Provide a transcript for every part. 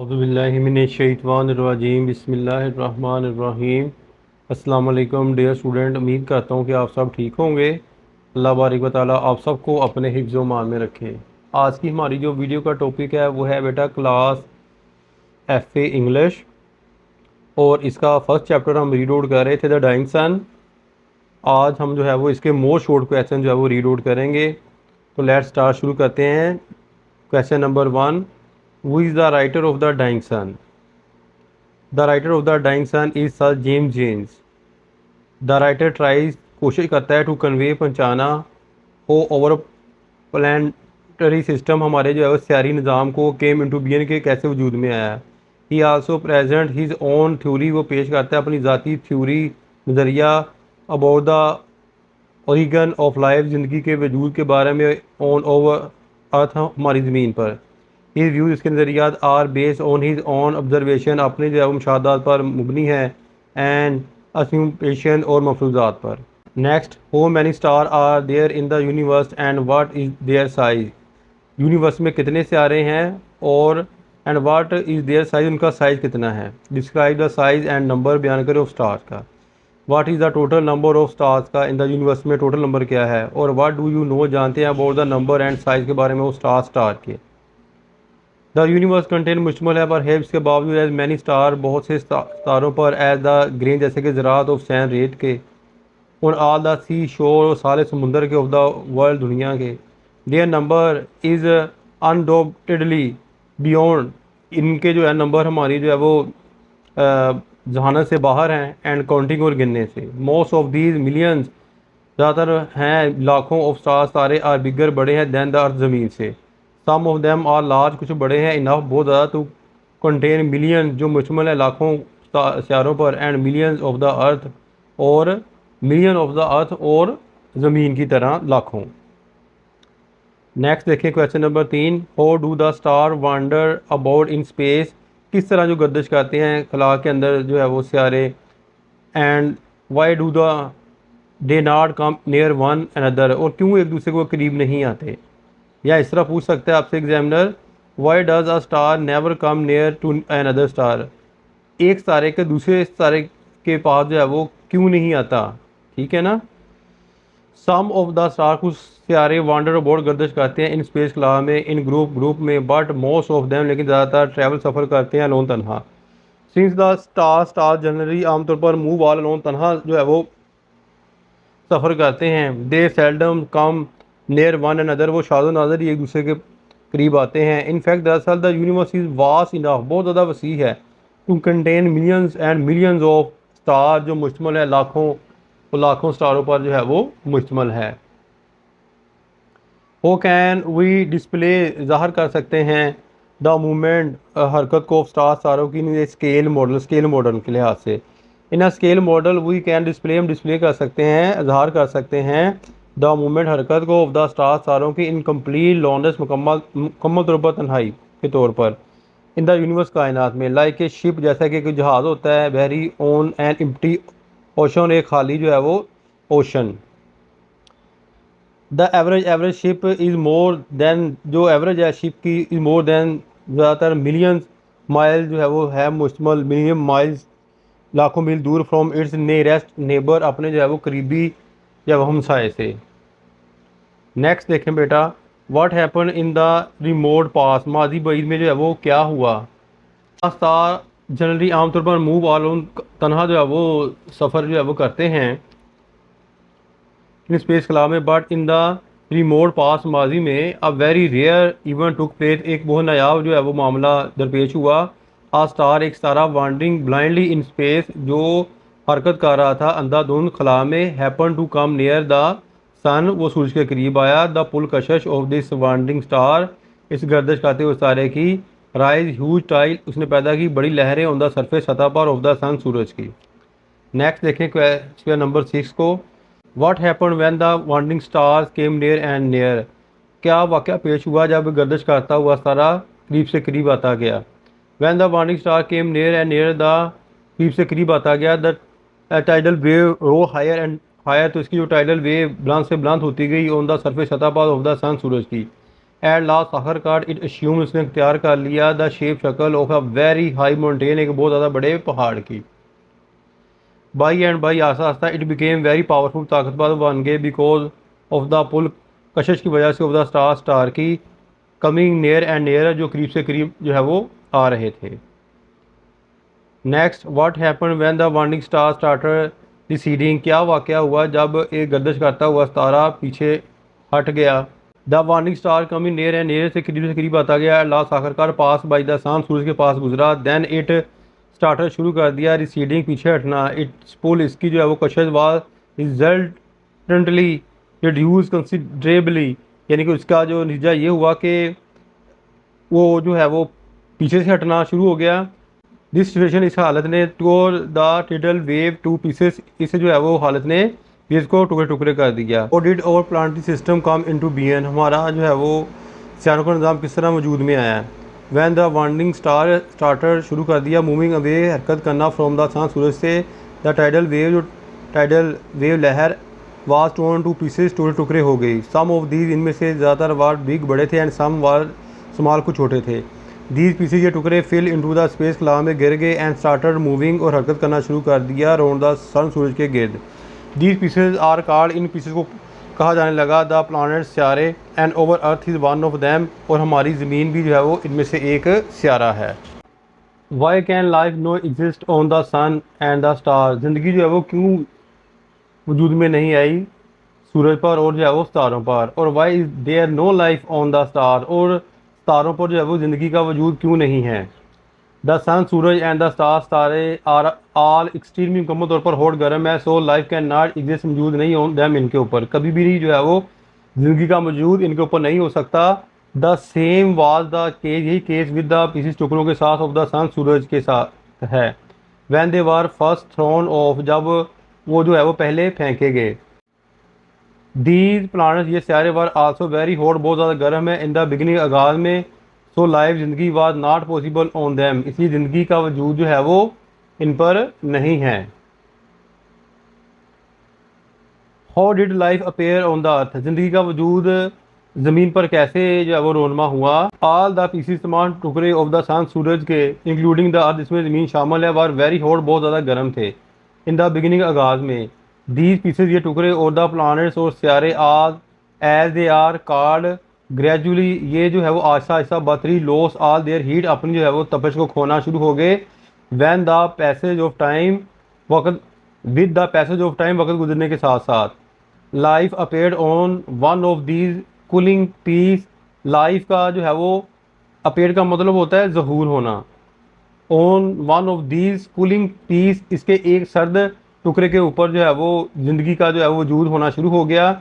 औज़ुबिल्लाहिमिनश्शैतानिर्रजीम बिस्मिल्लाहिर्रहमानिर्रहीम। अस्सलाम वालेकुम डियर स्टूडेंट, उम्मीद करता हूँ कि आप सब ठीक होंगे। अल्लाह बारिक व तआला आप सबको अपने हिफ्ज़ व मान में रखे। आज की हमारी जो वीडियो का टॉपिक है वो है बेटा क्लास FA इंग्लिश, और इसका फर्स्ट चैप्टर हम रीड आउट कर रहे थे द डाइंग सन। आज हम जो है वो इसके मोस्ट शॉर्ट क्वेश्चन जो है वो रीड आउट करेंगे। तो लेट्स स्टार्ट, शुरू करते हैं। Question number 1, who is the writer of the dying sun? The writer of the dying sun is sir James James. The writer tries, कोशिश करता है, टू कन्वे, पहुँचाना, हो ओवर प्लानिटरी सिस्टम, हमारे जो है वो सियारी निज़ाम को, केम इंटू बीइंग, के कैसे वजूद में आया। ही also present his own theory, वो पेश करता है अपनी ज़ाती थ्योरी, नज़रिया, about the origin of life, ज़िंदगी के वजूद के बारे में, ऑन ओवर अर्थ, हमारी ज़मीन पर। हिज व्यूज़, इसके नज़रियात, are based on his on observation, अपने जो है वो मुशाहदात पर मुबनी है, एंड अस्यूम्पशन और मफरूज़ात पर। Next, how many star are there in the universe and what is their size? यूनिवर्स में कितने सितारे हैं और and what is their size, उनका साइज़ कितना है। Describe the size and number, बयान करें ऑफ स्टार्स का। What is the total number of stars का, इन द यूनिवर्स में टोटल नंबर क्या है। और व्हाट डू यू नो, जानते हैं, about the number and size के बारे में वो स्टार के। द यूनिवर्स कंटेन, मुश्तमिल है, पर है इसके बावजूद, एज मैनी स्टार, बहुत से तारों पर, एज द ग्रेन, जैसे कि ज़रात ऑफ सैन, रेत के, और आल द सी शोर, सारे समुंदर के, ऑफ द वर्ल्ड, दुनिया के। Their number is undoubtedly beyond, इनके जो है नंबर हमारी जो है वो जहानत से बाहर हैं, एंड काउंटिंग, और गिनने से। मोस्ट ऑफ दीज मिलियंस, ज़्यादातर हैं लाखों, ऑफ स्टार्स, तारे, आर बिगर, बड़े हैं, दैन द अर्थ, ज़मीन से। सम ऑफ देम आर लार्ज, कुछ बड़े हैं, इनफ, बहुत ज़्यादा, टू कंटेन मिलियन, जो मुश्तमिल है लाखों सितारों पर, एंड मिलियंस ऑफ द अर्थ, और मिलियन ऑफ द अर्थ, और ज़मीन की तरह लाखों। नेक्स्ट देखें question number 3, how do the star wander about in space? किस तरह जो गर्दिश करते हैं खला के अंदर जो है वो सितारे, and why do the they not come near one another, और क्यों एक दूसरे को करीब नहीं आते। या इस तरह पूछ सकते हैं आपसे examiner, why does a star never come near to another star? एक सितारे के दूसरे सितारे के पास जो है वो क्यों नहीं आता। ठीक है ना। सम ऑफ द स्टार, कुछ सितारे, वांडर अबाउट, गर्दिश करते हैं, इन स्पेस क्ला में, इन ग्रुप में, बट मोस्ट ऑफ देम, लेकिन ज़्यादातर, ट्रैवल, सफ़र करते हैं, अलोन, तनहा। सिंस द स्टार जनरली, आमतौर पर, मूव ऑल अलोन, तनहा जो है वो सफ़र करते हैं। They seldom come near one another, वो शादो नाजर ही एक दूसरे के करीब आते हैं। इनफैक्ट दरअसल the universe is vast enough, बहुत ज़्यादा वसी है, to contain millions and millions of star, जो मुश्तमिल है लाखों और लाखों स्टारों पर जो है वो मुश्तमिल है। वो कैन वी डिस्प्ले, ज़ाहिर कर सकते हैं, द मूवमेंट, हरकत को, ऑफ स्टार, तारों की, स्केल मॉडल के लिहाज से। In a scale model we can display, हम डिस्प्ले कर सकते हैं, ज़ाहिर कर सकते हैं, द मूवमेंट, हरकत को, ऑफ द स्टार, तारों की, इन कम्प्लीट लॉन्डस, मुकम्मल तौर पर, तन्हाई के तौर पर, इन द यूनिवर्स, कायनात में। लाइक ए शिप, जैसा कि कोई जहाज़ होता है, very on an empty ocean, एक खाली जो है वो ocean. The average ship is more than, जो एवरेज है शिप की, इज़ मोर दैन, ज़्यादातर, मिलियंस माइल जो है वो है मुश्तमिल, मिलियन माइल्स, लाखों मील दूर, फ्रॉम इट्स नियरेस्ट नेबर, अपने जो है वो करीबी या हमसाए से। नेक्स्ट देखें बेटा, what happen in the remote past, माजी बईद में जो है वो क्या हुआ। स्टार जनरली, आमतौर पर, मूव ऑल, तनहा जो है वो सफ़र जो है वो करते हैं इन स्पेस क्ला में, but in the remote past, माजी में, a very rare event took place, एक बहुत नायाब जो है वो मामला दरपेश हुआ। आ स्टार, एक सितारा, वांडरिंग ब्लाइंडली इन स्पेस, जो हरकत कर रहा था अंधाधुंध खला में, happen to come near the sun, वो सूरज के करीब आया। The pull Kashish of this wandering star, इस गर्दिश करते हुए सितारे की, राइज ह्यूज टाइल, उसने पैदा की बड़ी लहरें, ऑन द सरफेस, सतह पर, ऑफ द सन, सूरज की। नेक्स्ट देखें क्वेश्चन नंबर 6 को, what happen when the wandering stars came near and near? क्या वाक़या पेश हुआ जब गर्दिश करता हुआ सितारा करीब से करीब आता गया। When the wandering star came near and near the, करीब से करीब आता गया, the tidal wave rose higher and higher, तो इसकी जो टाइडल वेव बुलंद से बुलंद होती गई, ऑन द सरफेस, सतह पर, ऑफ द सन, सूरज की। एट लास्ट आखिरकार इट अस्यूम, उसने इख्तियार कर लिया द शेप शक्ल of a very high mountain, एक बहुत ज़्यादा बड़े पहाड़ की। बाई एंड बाई आस्ता आस्ता इट बिकेम वेरी पावरफुल, ताकतवर बन गए बिकॉज ऑफ द पुल, कशिश की वजह से, ऑफ द स्टार, स्टार की कमिंग नियर एंड नियर, जो करीब से करीब जो है वो आ रहे थे। Next, what happen when the warning star starter receding, क्या वाक़या हुआ जब एक गर्दिश करता हुआ सितारा पीछे हट गया। The warning star coming near and near, से करीब आता गया। लास्ट आखिरकार पास बाई द सन, सूरज के पास गुजरा। देन इट स्टार्टर, शुरू कर दिया। रिसीडिंग, पीछे हटना। इट्स पुल, इसकी जो है वो कशिश वाज रिजल्टेंटली रिड्यूस कंसिडरेबली, यानी कि उसका जो नतीजा ये हुआ कि वो जो है वो पीछे से हटना शुरू हो गया। दिस सिचुएशन, इस हालत ने टोर the tidal wave two pieces, इसे जो है वो हालत ने वेव को टुकड़े टुकड़े कर दिया। और डिड और planetary system come into being, हमारा जो है वो सियारों का निज़ाम किस तरह वजूद में आया। When the warning star starter, शुरू कर दिया। मूविंग अवे, हरकत करना। फ्रॉम द सन, सूरज से। द टाइडल वेव, जो टाइडल वेव लहर वाज टोर्न टू पीसेस, टुकड़े टुकड़े हो गई। सम ऑफ दीज, इनमें से ज़्यादातर वार बिग, बड़े थे। एंड सम वार स्मॉल, कुछ छोटे थे। दीज पीसेज, ये टुकड़े फिल इनटू द स्पेस, खला में गिर गए। एंड स्टार्टेड मूविंग, और हरकत करना शुरू कर दिया। राउंड द सन, सूरज के गिर्द। दीज पीसेज आर कॉल्ड, इन पीसेज को कहा जाने लगा द प्लानट, सियारे। And over earth is one of them, और हमारी ज़मीन भी जो है वो इनमें से एक सियारा है। Why can life no exist on the sun and the star, ज़िंदगी जो है वो क्यों वजूद में नहीं आई सूरज पर और जो है वो सितारों पर। और why is there no life on the star, और सितारों पर जो है वो ज़िंदगी का वजूद क्यों नहीं है। द सन, सूरज, एंड द स्टार, तारे आर ऑल एक्सट्रीमली, मुकम्मल तौर पर हॉट, गर्म है। So life can not exist, मौजूद नहीं हो दैम, इनके ऊपर कभी भी जो है वो ज़िंदगी का मौजूद इनके ऊपर नहीं हो सकता। The same was the case, यही केस विद द पीसेस, टुकड़ों के साथ, ऑफ द सन, सूरज के साथ है। When they were first thrown off, जब वो जो है वो पहले फेंके गए। दीज प्लानट्स, ये सियारे वर आल्सो वेरी हॉट, बहुत ज़्यादा गर्म है। इन द बिगिनिंग, आगाज़ में। सो लाइफ, ज़िंदगी was not possible on them, इसलिए ज़िंदगी का वजूद जो है वो इन पर नहीं है। How did life appear on the earth, ज़िंदगी का वजूद ज़मीन पर कैसे जो है वो रोनमा हुआ। ऑल द पीसीज, तमाम टुकड़े, ऑफ द सन, सूरज के, इंक्लूडिंग द अर्थ, इसमें ज़मीन शामिल है, वर वेरी हॉट, बहुत ज़्यादा गर्म थे। इन द बिगिनिंग, आगाज़ में। दीज पीसेज, ये टुकड़े, और द प्लानट्स, और सियारे, आज as they are called gradually, ये जो है वो आहिस्ता आहिस्ता बतरी, लॉस ऑल देयर हीट, अपनी जो है वो तपश को खोना शुरू हो गए। When the passage of time, वक्त, with the passage of time, वक्त गुजरने के साथ साथ। Life appeared on one of these cooling piece, life का जो है वो अपेयर का मतलब होता है ज़हूर होना। On one of these cooling piece, इसके एक सर्द टुकड़े के ऊपर जो है वो ज़िंदगी का जो है वो वजूद होना शुरू हो गया।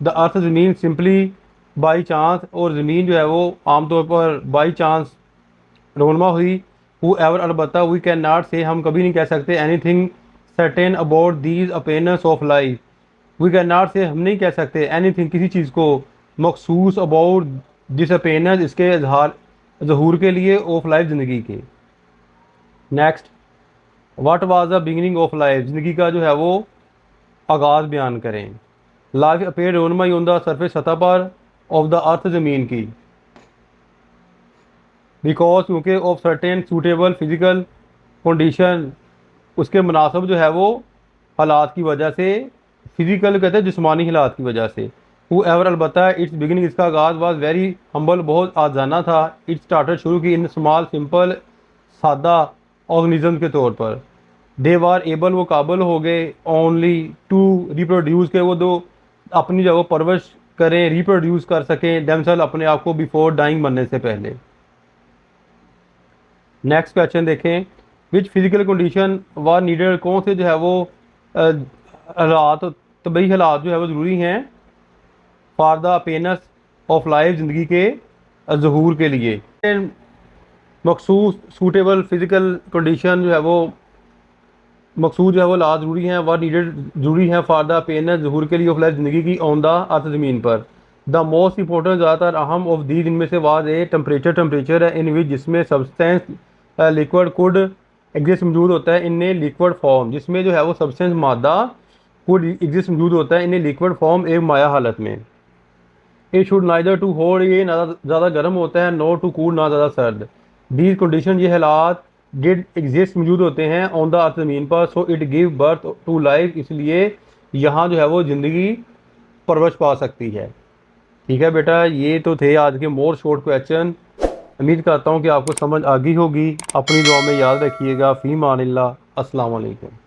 द अर्थ, ज़मीन, सिंपली बाई चांस, और ज़मीन जो है वो आमतौर पर बाई चांस रोनमा हुई। हु एवर, अलबत्ता। वी कैन नॉट से, हम कभी नहीं कह सकते। Anything certain about these appearance of life, we can not say, हम नहीं कह सकते। एनी थिंग, किसी चीज़ को। मखसूस अबाउट दिस अपेयरेंस, इसके इजहार ज़हूर के लिए, ऑफ लाइफ, ज़िंदगी के। Next, what was the beginning of life, ज़िंदगी का जो है वो आगाज़ बयान करें। लाइफ अपेयर रोनमा ऑन द सरफेस, सतह पर, ऑफ द अर्थ, ज़मीन की। बिकॉज, क्योंकि, of certain suitable physical condition, उसके मुनासिब जो है वो हालात की वजह से, फिज़िकल कहते हैं जिस्मानी हालात की वजह से। हु एवर, अलबत्ता। इट्स बिगिनिंग, इसका आगाज़, वाज वेरी हम्बल, बहुत आजाना था। इट स्टार्टेड, शुरू की। इन स्मॉल, सिंपल, सादा ऑर्गेनिज्म के तौर पर। दे वार एबल, वो काबिल हो गए। ओनली टू रिप्रोड्यूस, के वो दो अपनी जो वो परवरिश करें, रिप्रोड्यूस कर सकें देमसेल्फ, अपने आप को, बिफोर डाइंग, मरने से पहले। नेक्स्ट क्वेश्चन देखें, which physical condition were needed, कौन से जो है वो हालात, तबी हालात जो है वो ज़रूरी हैं for the appearance of life, ज़िंदगी के ज़हूर के लिए। मखसूस सूटेबल फिज़िकल कंडीशन जो है वो मकसूद जो है वो ला ज़रूरी हैं, वर नीडेड ज़रूरी है फॉर द अपेयरेंस, ज़हूर के लिए, ऑफ लाइफ, ज़िंदगी की, ऑन द अर्थ, ज़मीन पर। द मोस्ट इंपॉर्टेंट, ज़्यादातर अहम, ऑफ दीज, इनमें से, वाज ए टेम्परेचर, टेम्परेचर है, इन विच, जिसमें सब्सटेंस लिक्विड कुड एग्जिस्ट, मौजूद होता है। इनने लिक्विड फॉर्म, जिसमें जो है वो सब्सटेंस मादा कुड एग्जिस्ट, मौजूद होता है। इन्हें लिक्विड फॉर्म, एक माया हालत में। It should neither to hold, ये ना ज़्यादा गर्म होता है, नो टू कूल, ना ज़्यादा सर्द। दीज कंडीशन, ये हालात डिड एग्जिस्ट, मौजूद होते हैं, ऑन द अर्थ, ज़मीन पर, so it give birth to life, इसलिए यहाँ जो है वो ज़िंदगी परवश पा सकती है। ठीक है बेटा, ये तो थे आज के मोर शॉर्ट क्वेश्चन। उम्मीद करता हूँ कि आपको समझ आ गई होगी। अपनी दुआ में याद रखिएगा। फ़ी मानिल्लाह। अस्सलाम वालेकुम।